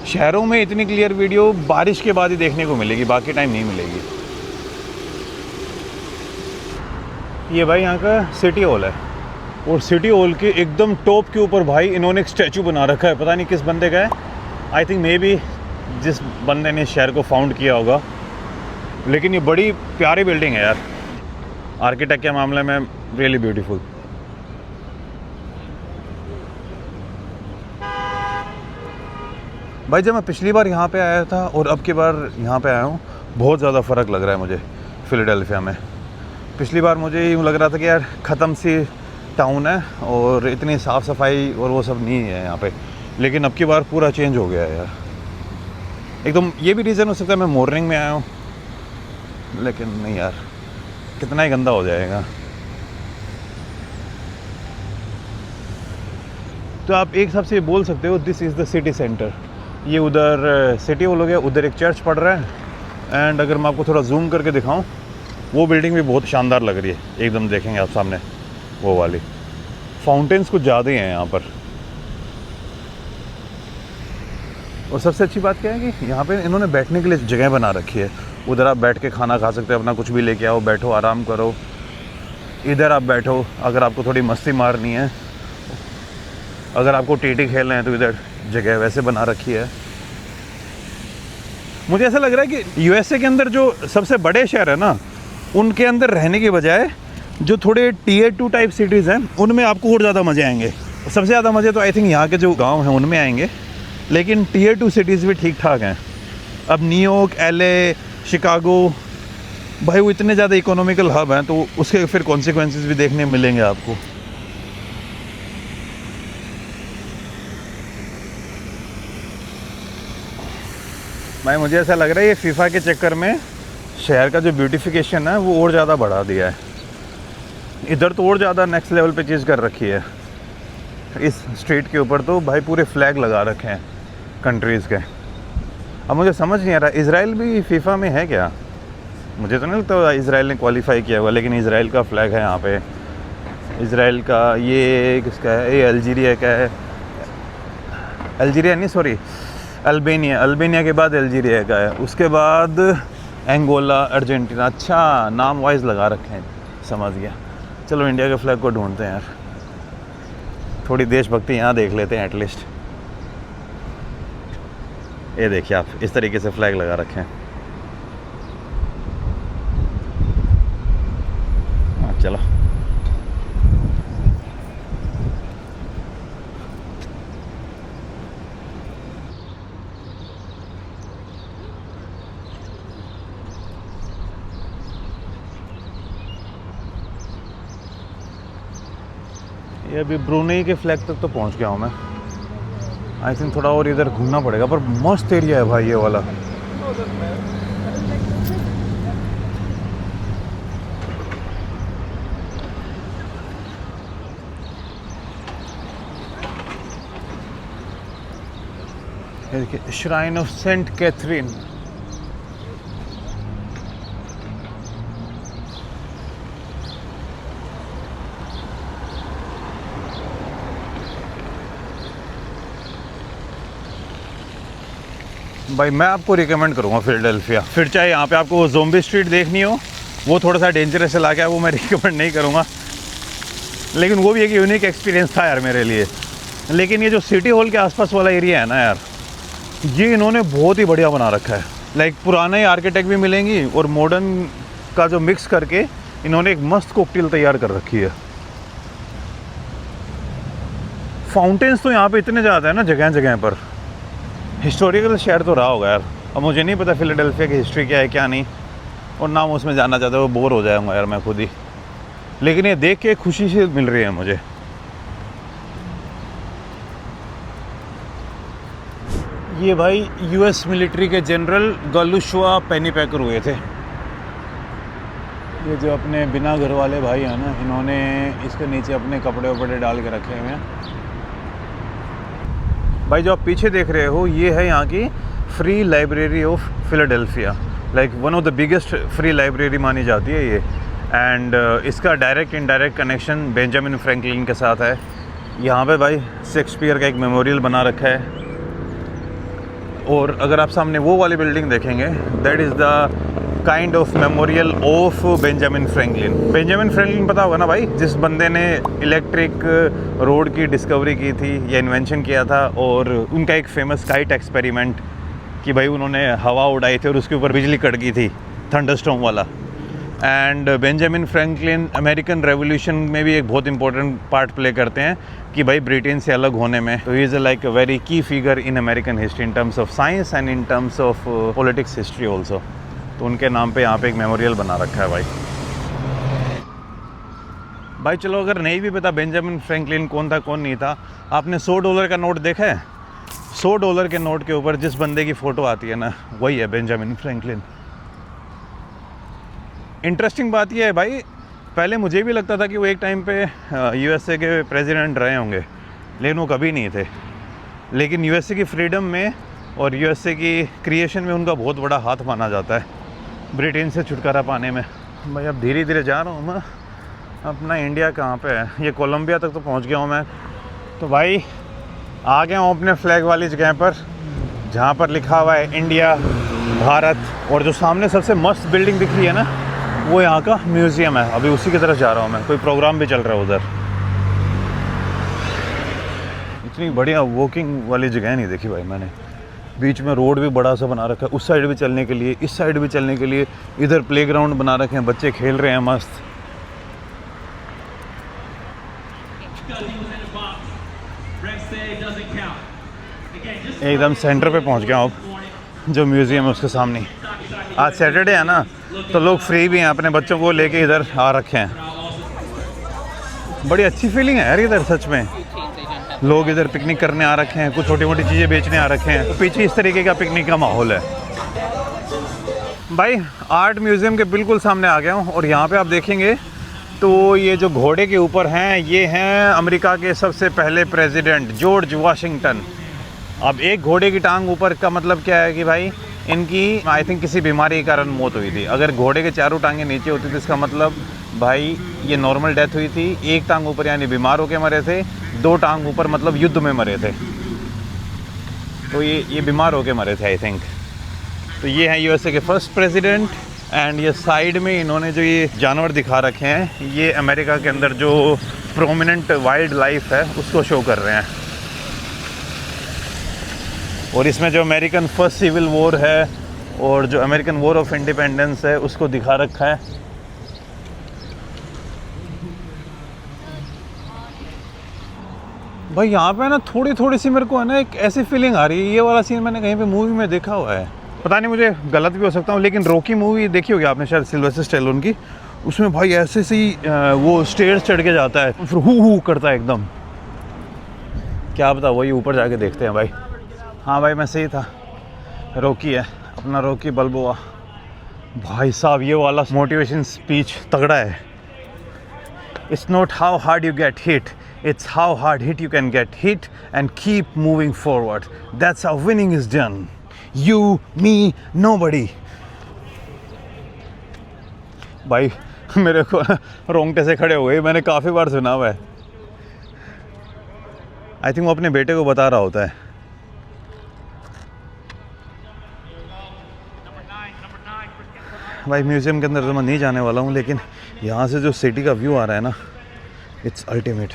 शहरों में इतनी क्लियर वीडियो बारिश के बाद ही देखने को मिलेगी, बाकी टाइम नहीं मिलेगी। ये भाई यहाँ का सिटी हॉल है, और सिटी हॉल के एकदम टॉप के ऊपर भाई इन्होंने एक स्टैचू बना रखा है। पता नहीं किस बंदे का है, आई थिंक मे बी जिस बंदे ने शहर को फाउंड किया होगा। लेकिन ये बड़ी प्यारी बिल्डिंग है यार, आर्किटेक्ट के मामले में रियली ब्यूटीफुल। भाई जब मैं पिछली बार यहाँ पे आया था और अब की बार यहाँ पे आया हूँ, बहुत ज़्यादा फ़र्क लग रहा है मुझे फिलाडेल्फिया में। पिछली बार मुझे यूँ लग रहा था कि यार ख़त्म सी टाउन है और इतनी साफ़ सफाई और वो सब नहीं है यहाँ पे, लेकिन अब की बार पूरा चेंज हो गया है यार एकदम। ये भी रीज़न हो सकता है मैं मॉर्निंग में आया हूँ, लेकिन नहीं यार, कितना ही गंदा हो जाएगा। तो आप एक हिसाब से ये बोल सकते हो this is the city centre. ये उधर सिटी हॉल हो गया, उधर एक चर्च पड़ रहा है। एंड अगर मैं आपको थोड़ा जूम करके दिखाऊं, वो बिल्डिंग भी बहुत शानदार लग रही है एकदम। देखेंगे आप सामने वो वाली, फाउंटेन्स कुछ ज़्यादा ही हैं यहाँ पर। और सबसे अच्छी बात क्या है कि यहाँ पे इन्होंने बैठने के लिए जगह बना रखी है। उधर आप बैठ के खाना खा सकते हो, अपना कुछ भी लेके आओ, बैठो आराम करो। इधर आप बैठो अगर आपको थोड़ी मस्ती मारनी है, अगर आपको टीटी खेलना है तो इधर जगह वैसे बना रखी है। मुझे ऐसा लग रहा है कि यूएसए के अंदर जो सबसे बड़े शहर है ना, उनके अंदर रहने की बजाय जो थोड़े टियर 2 टाइप सिटीज़ हैं उनमें आपको और ज़्यादा मज़े आएंगे। सबसे ज़्यादा मज़े तो आई थिंक यहाँ के जो गांव हैं उनमें आएंगे, लेकिन टियर 2 सिटीज़ भी ठीक ठाक हैं। अब न्यूयॉर्क, एलए, शिकागो, भाई वो इतने ज़्यादा इकोनॉमिकल हब हैं, तो उसके फिर कॉन्सिक्वेंसेस भी देखने मिलेंगे आपको। भाई मुझे ऐसा लग रहा है ये फीफा के चक्कर में शहर का जो ब्यूटिफिकेशन है वो और ज़्यादा बढ़ा दिया है। इधर तो और ज़्यादा नेक्स्ट लेवल पे चीज़ कर रखी है। इस स्ट्रीट के ऊपर तो भाई पूरे फ्लैग लगा रखे हैं कंट्रीज़ के। अब मुझे समझ नहीं आ रहा, इज़राइल भी फीफा में है क्या? मुझे तो नहीं लगता इज़राइल ने क्वालिफाई किया हुआ, लेकिन इज़राइल का फ्लैग है यहाँ पे। इज़राइल का ये किसका है? ये अल्जीरिया का है। अल्जीरिया नहीं, सॉरी अल्बानिया। अल्बानिया के बाद अल्जीरिया का है, उसके बाद एंगोला, अर्जेंटीना। अच्छा, नाम वाइज लगा रखे हैं, समझ गया। चलो इंडिया के फ्लैग को ढूंढते हैं यार, थोड़ी देशभक्ति यहाँ देख लेते हैं एटलीस्ट। ये देखिए आप, इस तरीके से फ्लैग लगा रखे हैं। हाँ चलो, ये अभी ब्रुनेई के फ्लैग तक तो पहुंच गया हूँ मैं। आई थिंक थोड़ा और इधर घूमना पड़ेगा, पर मस्त एरिया है भाई ये वाला। ये देखिए, श्राइन ऑफ सेंट कैथरीन। भाई मैं आपको रिकमेंड करूँगा फिलाडेल्फिया। फिर चाहे यहाँ पे आपको वो ज़ोंबी स्ट्रीट देखनी हो, वो थोड़ा सा डेंजरस इलाका है, वो मैं रिकमेंड नहीं करूँगा, लेकिन वो भी एक यूनिक एक्सपीरियंस था यार मेरे लिए। लेकिन ये जो सिटी हॉल के आसपास वाला एरिया है ना यार, ये इन्होंने बहुत ही बढ़िया बना रखा है। लाइक पुराने आर्किटेक्ट भी मिलेंगी और मॉडर्न का जो मिक्स करके इन्होंने एक मस्त कॉकटेल तैयार कर रखी है। फाउंटेन्स तो यहाँ पे इतने ज़्यादा है ना जगह जगह पर। हिस्टोरिकल शहर तो रहा होगा यार। अब मुझे नहीं पता फिलाडेल्फिया की हिस्ट्री क्या है क्या नहीं, और ना उसमें जानना चाहता वो बोर हो जाऊँगा यार मैं खुद ही। लेकिन ये देख के खुशी से मिल रही है मुझे। ये भाई यूएस मिलिट्री के जनरल गलुशवा पेनीपेकर हुए थे। ये जो अपने बिना घर वाले भाई हैं ना, इन्होंने इसके नीचे अपने कपड़े वपड़े डाल के रखे हुए हैं। भाई जो आप पीछे देख रहे हो ये है यहाँ की free library of Philadelphia, like one of the biggest free library मानी जाती है ये। एंड इसका direct indirect connection Benjamin Franklin के साथ है। यहाँ पे भाई शेक्सपियर का एक मेमोरियल बना रखा है। और अगर आप सामने वो वाली बिल्डिंग देखेंगे, that is the kind of memorial of Benjamin Franklin. Benjamin Franklin पता होगा ना भाई, जिस बंदे ने इलेक्ट्रिक रोड की डिस्कवरी की थी या इन्वेंशन किया था। और उनका एक फेमस काइट एक्सपेरिमेंट कि भाई उन्होंने हवा उड़ाई थी और उसके ऊपर बिजली कट गई थी, थंडरस्टॉर्म वाला। And Benjamin Franklin American revolution में भी एक बहुत इंपॉर्टेंट पार्ट प्ले करते हैं कि भाई ब्रिटेन से अलग होने में। तो he is like a very key figure in American history in terms of science and in terms of politics history also. तो उनके नाम पे यहाँ पे एक मेमोरियल बना रखा है भाई। चलो अगर नहीं भी पता बेंजामिन फ्रैंकलिन कौन था कौन नहीं था, आपने $100 का नोट देखा है? $100 के नोट के ऊपर जिस बंदे की फ़ोटो आती है ना, वही है बेंजामिन फ्रैंकलिन। इंटरेस्टिंग बात यह है भाई, पहले मुझे भी लगता था कि वो एक टाइम पे USA के प्रेसिडेंट रहे होंगे, लेकिन वो कभी नहीं थे। लेकिन USA की फ्रीडम में और USA की क्रिएशन में उनका बहुत बड़ा हाथ माना जाता है ब्रिटेन से छुटकारा पाने में। भाई अब धीरे धीरे जा रहा हूँ मैं। अपना इंडिया कहाँ पे है? ये कोलंबिया तक तो पहुँच गया हूँ मैं। तो भाई आ गया हूँ अपने फ्लैग वाली जगह पर, जहाँ पर लिखा हुआ है इंडिया, भारत। और जो सामने सबसे मस्त बिल्डिंग दिख रही है ना, वो यहाँ का म्यूज़ियम है। अभी उसी की तरफ जा रहा हूँ मैं, कोई प्रोग्राम भी चल रहा है उधर। इतनी बढ़िया वॉकिंग वाली जगह नहीं देखी भाई मैंने। बीच में रोड भी बड़ा सा बना रखा है, उस साइड भी चलने के लिए, इस साइड भी चलने के लिए। इधर प्लेग्राउंड बना रखे हैं, बच्चे खेल रहे हैं मस्त। एकदम सेंटर पे पहुंच गया हूँ अब, जो म्यूज़ियम है उसके सामने। आज सैटरडे है ना, तो लोग फ्री भी हैं, अपने बच्चों को लेके इधर आ रखे हैं। बड़ी अच्छी फीलिंग है यार इधर, सच में। लोग इधर पिकनिक करने आ रखे हैं, कुछ छोटी मोटी चीज़ें बेचने आ रखे हैं। तो पीछे इस तरीके का पिकनिक का माहौल है भाई। आर्ट म्यूज़ियम के बिल्कुल सामने आ गया हूँ। और यहाँ पे आप देखेंगे तो ये जो घोड़े के ऊपर हैं, ये हैं अमेरिका के सबसे पहले प्रेसिडेंट जॉर्ज वाशिंगटन। अब एक घोड़े की टांग ऊपर का मतलब क्या है कि भाई इनकी आई थिंक किसी बीमारी के कारण मौत हुई थी। अगर घोड़े के चारों टांगें नीचे होती थी, इसका मतलब भाई ये नॉर्मल डेथ हुई थी। एक टांग ऊपर यानी बीमार होकर मरे थे, 2 टांग ऊपर मतलब युद्ध में मरे थे। तो ये बीमार होकर मरे थे आई थिंक। तो ये हैं USA के फर्स्ट प्रेसिडेंट। एंड ये साइड में इन्होंने जो ये जानवर दिखा रखे हैं, ये अमेरिका के अंदर जो प्रोमिनेंट वाइल्ड लाइफ है उसको शो कर रहे हैं। और इसमें जो अमेरिकन फर्स्ट सिविल वॉर है और जो अमेरिकन वॉर ऑफ इंडिपेंडेंस है उसको दिखा रखा है। भाई यहाँ पे ना थोड़ी थोड़ी सी मेरे को है ना एक ऐसी फीलिंग आ रही है, ये वाला सीन मैंने कहीं पे मूवी में देखा हुआ है। पता नहीं, मुझे गलत भी हो सकता हूँ, लेकिन रॉकी मूवी देखी होगी आपने शायद, सिल्वेस्टर स्टैलोन की। उसमें भाई ऐसे सी वो स्टेयर्स चढ़ के जाता है, फिर हु करता है एकदम। क्या पता, वही ऊपर जाके देखते हैं भाई। हाँ भाई मैं सही था, रॉकी है अपना, रॉकी बल्बोआ। भाई साहब ये वाला मोटिवेशन स्पीच तगड़ा है। It's not how hard you get hit, it's how hard hit you can get hit and keep moving forward. That's how winning is done. You, me, nobody. भाई मेरे को रोंगटे से खड़े हो गए, मैंने काफ़ी बार सुना हुआ है। आई थिंक वो अपने बेटे को बता रहा होता है। भाई म्यूज़ियम के अंदर तो मैं नहीं जाने वाला हूँ, लेकिन यहाँ से जो सिटी का व्यू आ रहा है ना, इट्स अल्टीमेट।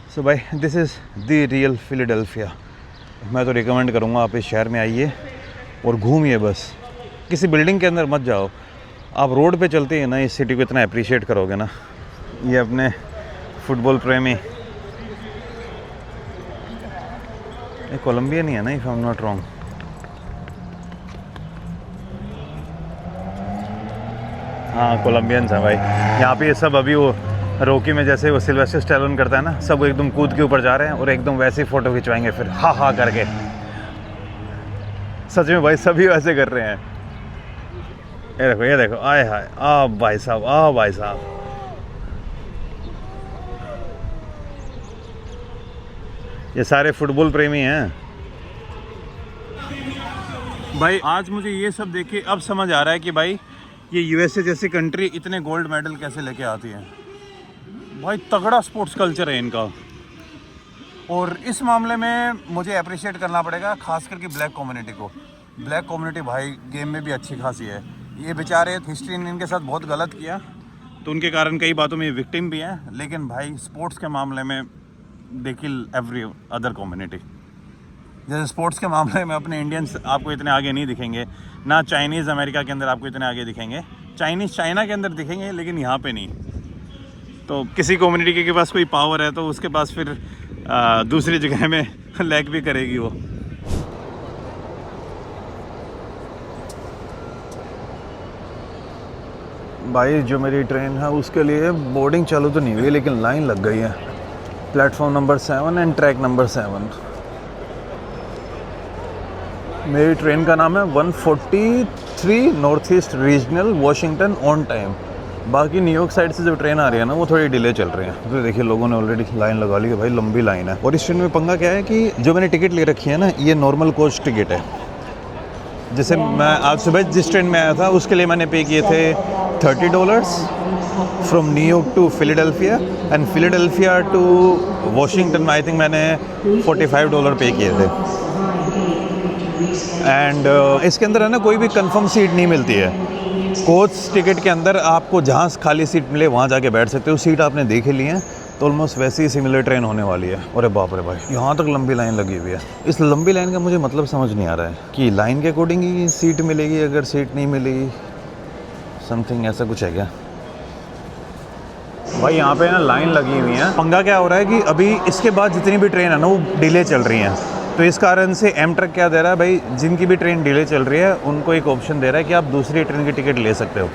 सो भाई this is the real Philadelphia. मैं तो रिकमेंड करूँगा आप इस शहर में आइए और घूमिए, बस किसी बिल्डिंग के अंदर मत जाओ। आप रोड पे चलते हैं ना, इस सिटी को इतना अप्रिशिएट करोगे ना। ये अपने फुटबॉल प्रेमी, ये कोलंबियन ही है ना, if I am not wrong. हाँ कोलंबियंस हैं भाई। यहाँ पे ये सब अभी वो रॉकी में जैसे वो सिल्वेस्टर स्टैलोन करता है ना, सब एकदम कूद के ऊपर जा रहे हैं और एकदम वैसे ही फ़ोटो खिंचवाएंगे फिर हा करके। सच में भाई सभी वैसे कर रहे हैं। ये देखो आए हाय, आ भाई साहब, आ भाई साहब। ये सारे फुटबॉल प्रेमी हैं भाई। आज मुझे ये सब देख के अब समझ आ रहा है कि भाई ये यूएसए जैसी कंट्री इतने गोल्ड मेडल कैसे लेके आती है। भाई तगड़ा स्पोर्ट्स कल्चर है इनका। और इस मामले में मुझे अप्रिशिएट करना पड़ेगा खास करके ब्लैक कम्युनिटी को। ब्लैक कम्युनिटी भाई गेम में भी अच्छी खासी है। ये बेचारे हिस्ट्री ने इनके साथ बहुत गलत किया तो उनके कारण कई बातों में विक्टिम भी हैं, लेकिन भाई स्पोर्ट्स के मामले में दे किल एवरी अदर कम्युनिटी। जैसे स्पोर्ट्स के मामले में अपने इंडियंस आपको इतने आगे नहीं दिखेंगे, ना चाइनीज़ अमेरिका के अंदर आपको इतने आगे दिखेंगे। चाइनीज़ चाइना के अंदर दिखेंगे लेकिन यहाँ पे नहीं। तो किसी कम्युनिटी के पास कोई पावर है तो उसके पास फिर दूसरी जगह में लैग भी करेगी वो। भाई जो मेरी ट्रेन है उसके लिए बोर्डिंग चालू तो नहीं हुई लेकिन लाइन लग गई है। Platform number 7 and track number 7। मेरी ट्रेन का नाम है 143 north east regional Washington on time. बाकी न्यूयॉर्क साइड से जो ट्रेन आ रही है ना वो थोड़ी डिले चल रही है। तो देखिए लोगों ने ऑलरेडी लाइन लगा ली है भाई, लंबी लाइन है। और इस ट्रेन में पंगा क्या है कि जो मैंने टिकट ले रखी है ना ये नॉर्मल कोच टिकट है। जैसे मैं आज सुबह जिस ट्रेन में आया था उसके लिए मैंने पे किए थे $30 from New York to Philadelphia and Philadelphia to Washington I think मैंने $45 पे किए थे। एंड इसके अंदर है ना कोई भी कंफर्म सीट नहीं मिलती है। कोच टिकट के अंदर आपको जहाँ खाली सीट मिले वहाँ जाके बैठ सकते हो। सीट आपने देख ली है तो ऑलमोस्ट वैसी ही सिमिलर ट्रेन होने वाली है। अरे बाप रे भाई, यहाँ तक लंबी लाइन लगी हुई है। इस लंबी लाइन का मुझे मतलब समझ नहीं आ रहा है कि लाइन के अकॉर्डिंग ही सीट मिलेगी, अगर सीट नहीं मिलेगी समथिंग ऐसा कुछ है क्या भाई। यहाँ पे ना लाइन लगी हुई है। पंगा क्या हो रहा है कि अभी इसके बाद जितनी भी ट्रेन है ना वो डिले चल रही हैं। तो इस कारण से एमट्रक क्या दे रहा है भाई, जिनकी भी ट्रेन डिले चल रही है उनको एक ऑप्शन दे रहा है कि आप दूसरी ट्रेन की टिकट ले सकते हो।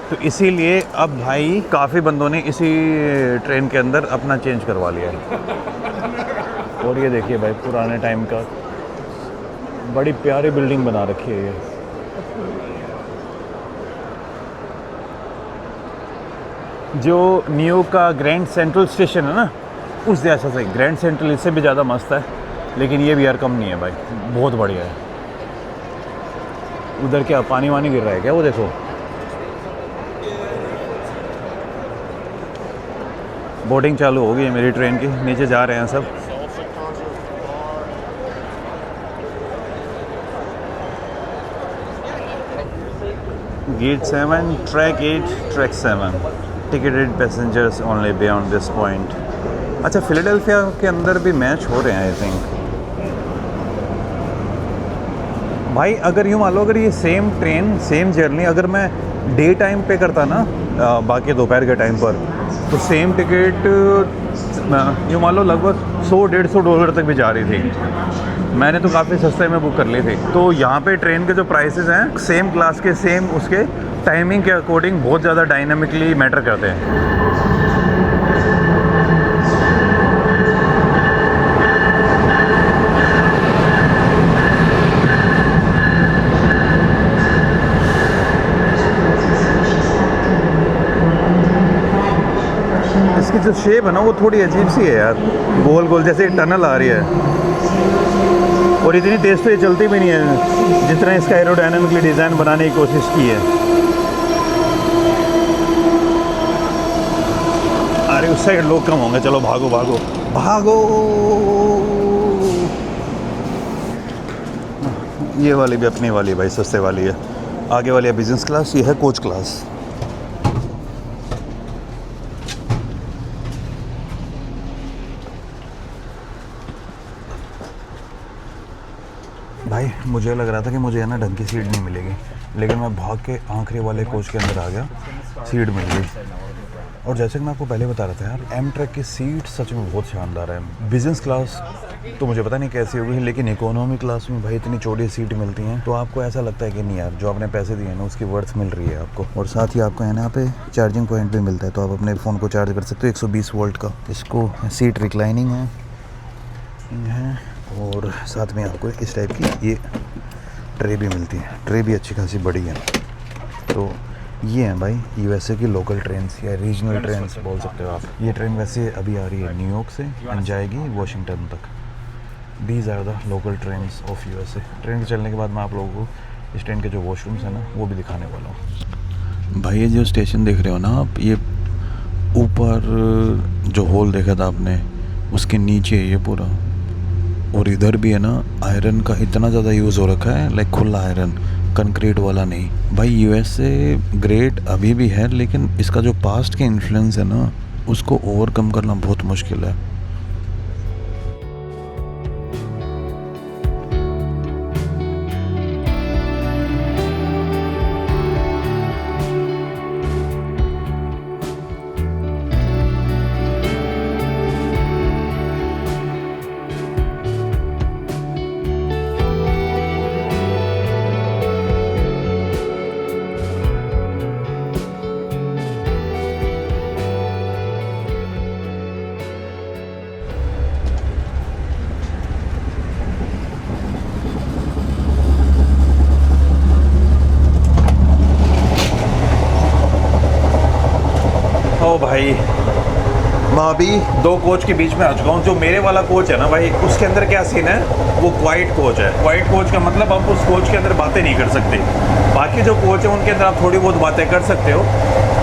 तो इसीलिए अब भाई काफ़ी बंदों ने इसी ट्रेन के अंदर अपना चेंज करवा लिया है। और ये देखिए भाई पुराने टाइम का बड़ी प्यारी बिल्डिंग बना रखी है ये। जो न्यूयॉर्क का ग्रैंड सेंट्रल स्टेशन है ना उस जैसा से ग्रैंड सेंट्रल इससे भी ज़्यादा मस्त है, लेकिन ये भी यार कम नहीं है भाई, बहुत बढ़िया है। उधर क्या पानी वानी गिर रहा है क्या, वो देखो। बोर्डिंग चालू हो गई है मेरी ट्रेन की, नीचे जा रहे हैं सब। Gate 7 track 8 track 7 ticketed passengers only beyond this point. अच्छा फिलाडेल्फिया के अंदर भी मैच हो रहे हैं आई थिंक भाई। अगर यूँ मान लो अगर ये सेम ट्रेन सेम जर्नी अगर मैं डे टाइम पे करता ना बाकी दोपहर के टाइम पर, तो सेम टिकट यूँ मान लो लगभग $100-150 तक भी जा रही थी। मैंने तो काफ़ी सस्ते में बुक कर ली थी। तो यहाँ पे ट्रेन के जो प्राइसेस हैं सेम क्लास के सेम उसके टाइमिंग के अकॉर्डिंग बहुत ज़्यादा डायनामिकली मैटर करते हैं। इसकी जो शेप है ना वो थोड़ी अजीब सी है यार, गोल गोल जैसे टनल आ रही है। और इतनी तेज़ तो ये चलती भी नहीं है जितना इसका एरोडायनामिकली डिज़ाइन बनाने की कोशिश की है। अरे उस साइड लोग कम होंगे, चलो भागो भागो भागो। ये वाली भी अपनी वाली भाई सस्ते वाली है। आगे वाली है बिजनेस क्लास, ये है कोच क्लास। भाई मुझे लग रहा था कि मुझे है ना ढंग की सीट नहीं मिलेगी, लेकिन मैं भाग के आखिरी वाले कोच के अंदर आ गया, सीट मिल गई। और जैसे कि मैं आपको पहले बता रहा था यार, एमट्रैक की सीट सच में बहुत शानदार है। बिजनेस क्लास तो मुझे पता नहीं कैसी होगी, लेकिन इकोनॉमी क्लास में भाई इतनी चौड़ी सीट मिलती हैं तो आपको ऐसा लगता है कि नहीं यार जो आपने पैसे दिए ना उसकी वर्थ मिल रही है आपको। और साथ ही आपको है ना यहाँ पे चार्जिंग पॉइंट भी मिलता है, तो आप अपने फ़ोन को चार्ज कर सकते हो 120 वोल्ट का। इसको सीट रिक्लाइनिंग है और साथ में आपको इस टाइप की ये ट्रे भी मिलती है। ट्रे भी अच्छी खासी बड़ी है। तो ये हैं भाई यूएसए की लोकल ट्रेन्स या रीजनल ट्रेन्स बोल सकते हो आप। ये ट्रेन वैसे अभी आ रही है न्यूयॉर्क से एंड जाएगी वॉशिंगटन तक। These are the local trains of USA. Train के चलने के बाद मैं आप लोगों को इस ट्रेन के जो वॉशरूम्स हैं ना वो भी दिखाने वाला हूँ। भाई ये जो स्टेशन देख रहे हो ना आप, ये ऊपर जो होल देखा था आपने उसके नीचे ये पूरा, और इधर भी है ना आयरन का इतना ज़्यादा यूज़ हो रखा है, लाइक खुला आयरन, कंक्रीट वाला नहीं। भाई यूएसए ग्रेट अभी भी है, लेकिन इसका जो पास्ट के इन्फ्लुएंस है ना उसको ओवरकम करना बहुत मुश्किल है। ओ भाई मैं अभी 2 कोच के बीच में आ चुका हूँ। जो मेरे वाला कोच है ना भाई, उसके अंदर क्या सीन है, वो क्वाइट कोच है। क्वाइट कोच का मतलब आप उस कोच के अंदर बातें नहीं कर सकते। बाकी जो कोच है उनके अंदर आप थोड़ी बहुत बातें कर सकते हो।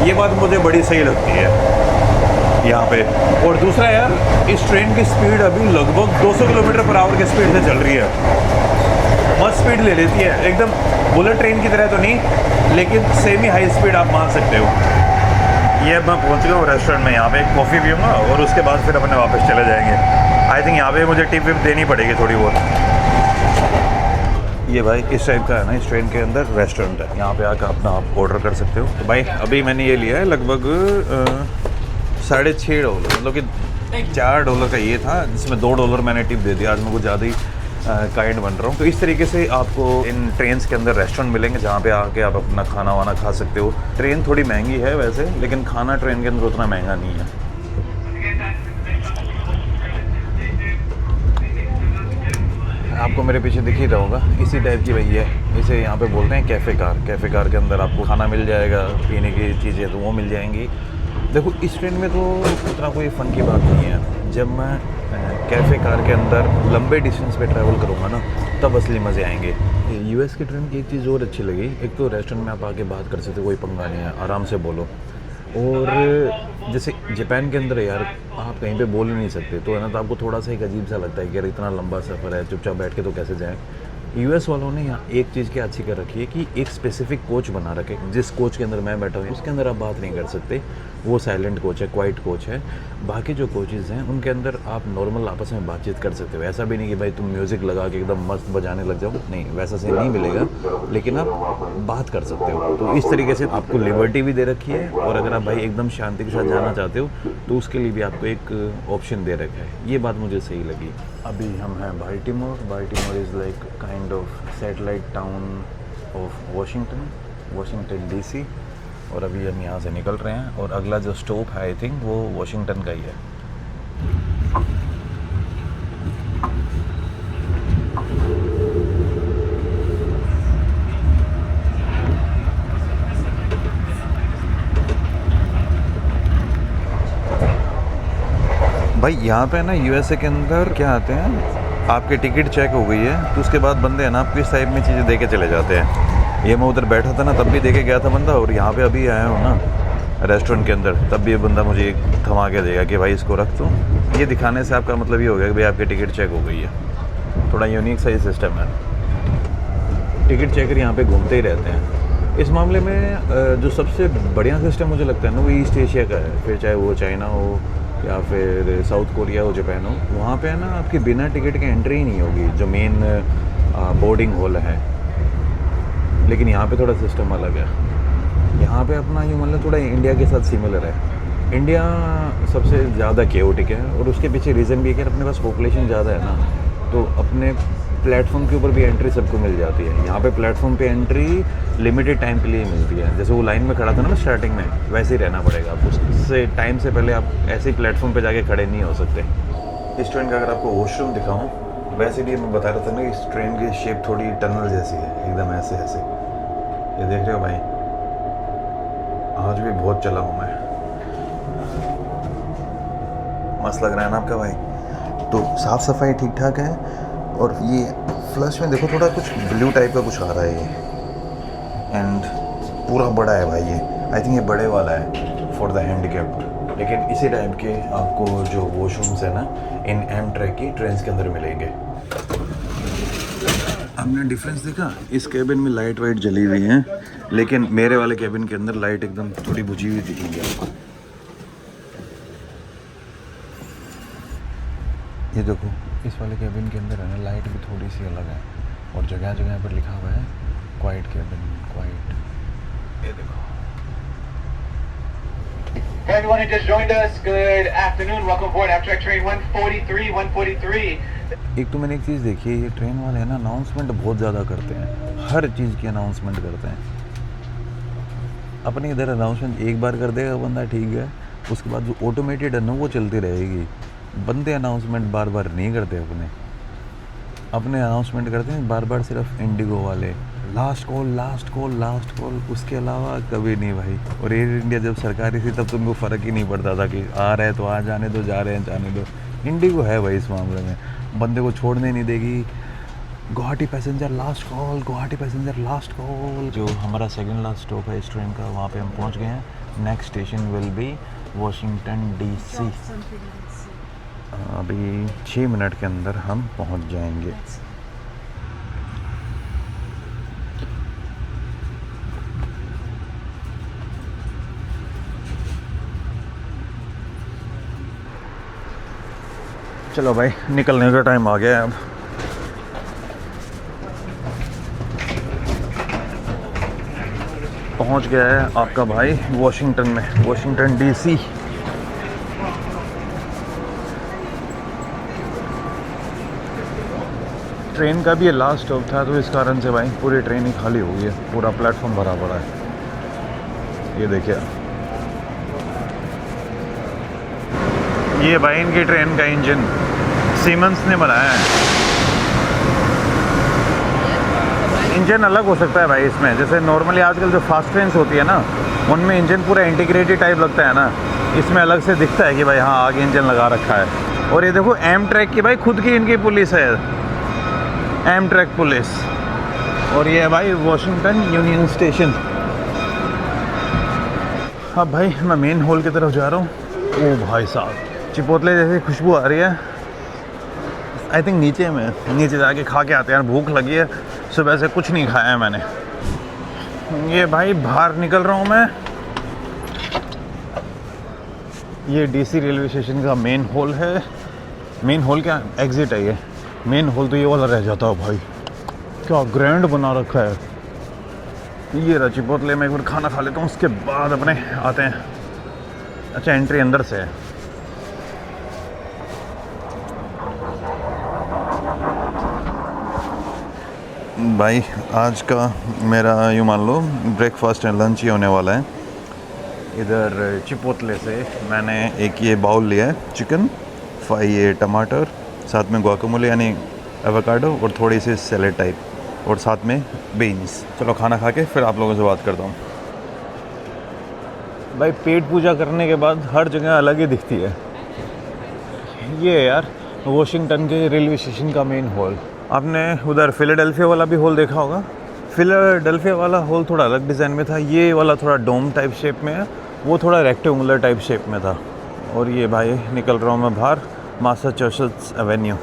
ये बात मुझे बड़ी सही लगती है यहाँ पे। और दूसरा यार, इस ट्रेन की स्पीड अभी लगभग 200 किलोमीटर पर आवर की स्पीड से चल रही है। मस्त स्पीड ले लेती है एकदम, बुलेट ट्रेन की तरह तो नहीं, लेकिन सेमी हाई स्पीड आप मान सकते हो। ये मैं पहुंच गया हूँ रेस्टोरेंट में। यहाँ पे एक कॉफ़ी पीऊँगा और उसके बाद फिर अपने वापस चले जाएंगे। आई थिंक यहाँ पे मुझे टिप विप देनी पड़ेगी थोड़ी बहुत। ये भाई इस टाइप का है ना, इस ट्रेन के अंदर रेस्टोरेंट है। यहाँ पे आकर अपना आप ऑर्डर कर सकते हो। तो भाई अभी मैंने ये लिया है लगभग $6.5, मतलब कि $4 का ये था, जिसमें $2 मैंने टिप दे दिया। आज मैं कुछ ज़्यादा ही काइंड बन रहा हूँ। तो इस तरीके से आपको इन ट्रेन्स के अंदर रेस्टोरेंट मिलेंगे जहाँ पे आके आप अपना खाना वाना खा सकते हो। ट्रेन थोड़ी महंगी है वैसे, लेकिन खाना ट्रेन के अंदर उतना महंगा नहीं है। आपको मेरे पीछे दिख ही रहा होगा, इसी टाइप की वही है। इसे यहाँ पे बोलते हैं कैफ़े कार। कैफ़े कार के अंदर आपको खाना मिल जाएगा, पीने की चीज़ें तो वो मिल जाएंगी। देखो इस ट्रेन में तो उतना कोई फ़न की बात नहीं है। जब मैं कैफ़े कार के अंदर लंबे डिस्टेंस पे ट्रैवल करूँगा ना, तब असली मज़े आएंगे। यूएस की ट्रेन की एक चीज़ और अच्छी लगी, एक तो रेस्टोरेंट में आप आके बात कर सकते हो, कोई पंगा नहीं है, आराम से बोलो। और जैसे जापान के अंदर है यार, आप कहीं पे बोल ही नहीं सकते, तो है ना, तो आपको थोड़ा सा एक अजीब सा लगता है कि यार इतना लंबा सफ़र है, चुपचाप बैठ के तो कैसे जाएँ। यूएस वालों ने यहाँ एक चीज़ क्या अच्छी कर रखी है कि एक स्पेसिफिक कोच बना रखे। जिस कोच के अंदर मैं बैठा हूँ उसके अंदर आप बात नहीं कर सकते, वो साइलेंट कोच है, क्वाइट कोच है। बाकी जो कोचेज़ हैं उनके अंदर आप नॉर्मल आपस में बातचीत कर सकते हो। ऐसा भी नहीं कि भाई तुम म्यूज़िक लगा के एकदम मस्त बजाने लग जाओ, नहीं, वैसा से नहीं मिलेगा, लेकिन आप बात कर सकते हो। तो इस तरीके से आपको लिबर्टी भी दे रखी है। और अगर आप भाई एकदम शांति के साथ जाना चाहते हो तो उसके लिए भी आपको एक ऑप्शन दे रखा है। ये बात मुझे सही लगी। अभी हम हैं Baltimore. Baltimore is like kind of satellite town of Washington DC. और अभी हम यहाँ से निकल रहे हैं और अगला जो स्टॉप है आई थिंक वो वाशिंगटन का ही है। भाई यहाँ पे ना यूएसए के अंदर क्या आते हैं, आपकी टिकट चेक हो गई है तो उसके बाद बंदे है ना आपको इस टाइप में चीज़ें दे के चले जाते हैं। ये मैं उधर बैठा था ना तब भी देके गया था बंदा, और यहाँ पे अभी आया हूँ ना रेस्टोरेंट के अंदर, तब भी ये बंदा मुझे एक थमा के देगा कि भाई इसको रख दो। ये दिखाने से आपका मतलब ये हो गया कि भाई आपकी टिकट चेक हो गई है। थोड़ा यूनिक सा ही सिस्टम है। टिकट चेकर यहाँ पे घूमते ही रहते हैं। इस मामले में जो सबसे बढ़िया सिस्टम मुझे लगता है ना वो ईस्ट एशिया का है। फिर चाहे वो चाइना हो या फिर साउथ कोरिया हो, जापान हो, वहाँ पे है ना आपकी बिना टिकट के एंट्री ही नहीं होगी जो मेन बोर्डिंग हॉल है। लेकिन यहाँ पे थोड़ा सिस्टम अलग है। यहाँ पे अपना ये मतलब थोड़ा इंडिया के साथ सिमिलर है। इंडिया सबसे ज़्यादा केओटिक है और उसके पीछे रीज़न भी है कि अपने पास पॉपुलेशन ज़्यादा है ना, तो अपने प्लेटफॉर्म के ऊपर भी एंट्री सबको मिल जाती है। यहाँ पे प्लेटफॉर्म पे एंट्री लिमिटेड टाइम के लिए मिलती है। जैसे वो लाइन में खड़ा था ना स्टार्टिंग में, वैसे ही रहना पड़ेगा आपको। उससे टाइम से पहले आप ऐसे ही प्लेटफॉर्म पे जाके खड़े नहीं हो सकते। इस ट्रेन का अगर आपको वॉशरूम दिखाऊँ, वैसे भी मैं बता रहा था ना इस ट्रेन की शेप थोड़ी टनल जैसी है, एकदम ऐसे ऐसे। ये देख रहे हो भाई, आज भी बहुत चला हूँ मैं। मस्त लग रहा है ना आपका भाई? तो साफ़ सफाई ठीक ठाक है। और ये फ्लश में देखो थोड़ा कुछ ब्लू टाइप का कुछ आ रहा है ये। एंड पूरा बड़ा है भाई ये। आई थिंक ये बड़े वाला है फॉर द हैंडीकैप। लेकिन इसी टाइप के आपको जो वॉशरूम्स है ना इन एमट्रैक की ट्रेन्स के अंदर मिलेंगे। हमने डिफरेंस देखा, इस केबिन में लाइट वाइट जली हुई है, लेकिन मेरे वाले केबिन के अंदर लाइट एकदम थोड़ी बुझी हुई दिखेगी आपको। ये देखो इस वाले केबिन के अंदर है ना लाइट भी थोड़ी सी अलग है, और जगह जगह पर लिखा हुआ है क्वाइट केबिन, क्वाइट। ये देखो। Hey everyone who just joined us, good afternoon. Welcome aboard Amtrak train 143. एक तो मैंने एक चीज़ देखी है, ये ट्रेन वाले हैं ना अनाउंसमेंट बहुत ज़्यादा करते हैं, हर चीज़ की अनाउंसमेंट करते हैं। अपने इधर अनाउंसमेंट एक बार कर देगा बंदा ठीक है, उसके बाद जो ऑटोमेटेड है ना वो चलती रहेगी। बंदे अनाउंसमेंट बार बार नहीं करते, अपने अनाउंसमेंट करते हैं बार बार सिर्फ इंडिगो वाले, last call last call last call, उसके अलावा कभी नहीं भाई। और एयर इंडिया जब सरकारी थी तब तो उनको फ़र्क ही नहीं पड़ता था कि आ रहे तो आ जाने दो, जा रहे हैं जाने दो। इंडिगो है भाई इस मामले में, बंदे को छोड़ने नहीं देगी। Guwahati passenger last call, Guwahati passenger last call. जो हमारा सेकंड लास्ट स्टॉप है इस ट्रेन का, वहाँ पे हम पहुँच गए हैं। Next station will be Washington DC। अभी 6 मिनट के अंदर हम पहुँच जाएंगे। चलो भाई निकलने का टाइम आ गया है अब। पहुंच गया है आपका भाई वॉशिंगटन में, वॉशिंगटन DC। ट्रेन का भी ये लास्ट स्टॉप था, तो इस कारण से भाई पूरी ट्रेन ही खाली हो गई है, पूरा प्लेटफॉर्म भरा पड़ा है। ये देखिए, ये भाई इनकी ट्रेन का इंजन सीमेंस ने बनाया है। इंजन अलग हो सकता है भाई इसमें, जैसे नॉर्मली आजकल जो फास्ट ट्रेन्स होती है ना उनमें इंजन पूरा इंटीग्रेटेड टाइप लगता है ना, इसमें अलग से दिखता है कि भाई हाँ आगे इंजन लगा रखा है। और ये देखो एमट्रैक की भाई खुद की इनकी पुलिस है, एमट्रैक पुलिस। और ये है भाई वॉशिंगटन यूनियन स्टेशन। अब भाई मैं मेन हॉल की तरफ जा रहा हूँ। ओ भाई साहब चिपोतले जैसी खुशबू आ रही है। आई थिंक नीचे जाके खा के आते हैं, भूख लगी है, सुबह से कुछ नहीं खाया है मैंने। ये भाई बाहर निकल रहा हूँ मैं। ये DC रेलवे स्टेशन का मेन हॉल है। मेन हॉल क्या एग्जिट है, ये मेन हॉल तो ये वाला रह जाता है भाई, क्या ग्रैंड बना रखा है। ये रहा चिपोतले में, एक बार खाना खा लेता हूँ उसके बाद अपने आते हैं। अच्छा एंट्री अंदर से है। भाई आज का मेरा यूँ मान लो ब्रेकफास्ट एंड लंच ही होने वाला है। इधर चिपोतले से मैंने एक ये बाउल लिया है चिकन, 5 ये टमाटर, साथ में गुआकामोले यानी एवोकाडो और थोड़ी सी सैलेड टाइप, और साथ में बीन्स। चलो खाना खा के फिर आप लोगों से बात करता हूँ। भाई पेट पूजा करने के बाद हर जगह अलग ही दिखती है। ये यार वॉशिंगटन के रेलवे स्टेशन का मेन हॉल। आपने उधर फिलाडेल्फिया वाला भी हॉल देखा होगा। फिलाडेल्फिया वाला हॉल थोड़ा अलग डिज़ाइन में था, ये वाला थोड़ा डोम टाइप शेप में है, वो थोड़ा रेक्टेंगुलर टाइप शेप में था। और ये भाई निकल रहा हूँ मैं बाहर, मैसाचुसेट्स एवेन्यू।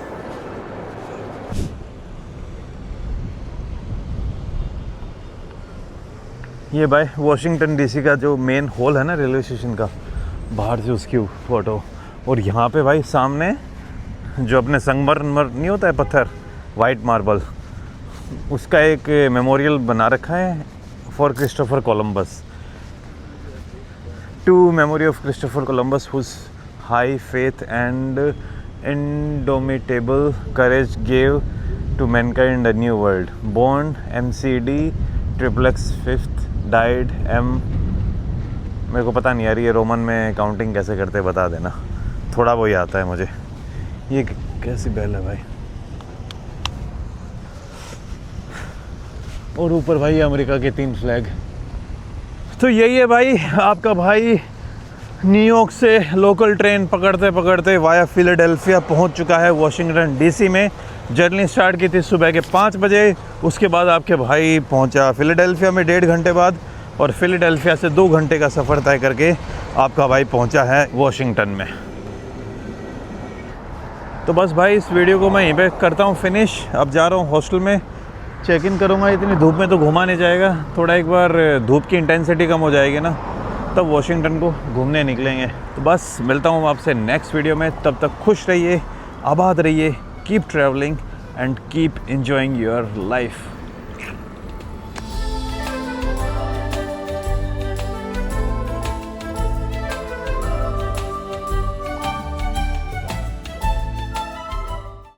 ये भाई वॉशिंगटन DC का जो मेन हॉल है ना रेलवे स्टेशन का, बाहर से उसकी फ़ोटो। और यहाँ पे भाई सामने जो अपने संगमरमर नहीं होता है पत्थर, वाइट मार्बल, उसका एक मेमोरियल बना रखा है for Christopher Columbus, to memory of Christopher Columbus whose high faith and indomitable courage gave to mankind a new world. Born MCD XXX 5th, died M। मेरे को पता नहीं यार ये रोमन में काउंटिंग कैसे करते बता देना, थोड़ा वही आता है मुझे। ये कैसी बेल है भाई। और ऊपर भाई अमेरिका के 3 फ्लैग, तो यही है भाई, आपका भाई न्यूयॉर्क से लोकल ट्रेन पकड़ते पकड़ते वाया फिलाडेल्फिया पहुंच चुका है वाशिंगटन डीसी में। जर्नी स्टार्ट की थी सुबह के 5 बजे, उसके बाद आपके भाई पहुंचा फिलाडेल्फिया में 1.5 घंटे बाद, और फिलाडेल्फिया से 2 घंटे का सफ़र तय करके आपका भाई पहुंचा है वाशिंगटन में। तो बस भाई इस वीडियो को मैं यहीं पे करता हूँ फिनिश। अब जा रहा हूँ हॉस्टल में, चेक इन करूँगा। इतनी धूप में तो घूमा नहीं जाएगा, थोड़ा एक बार धूप की इंटेंसिटी कम हो जाएगी ना, तब वॉशिंगटन को घूमने निकलेंगे। तो बस मिलता हूँ आपसे नेक्स्ट वीडियो में, तब तक खुश रहिए, आबाद रहिए, keep travelling and keep enjoying your life.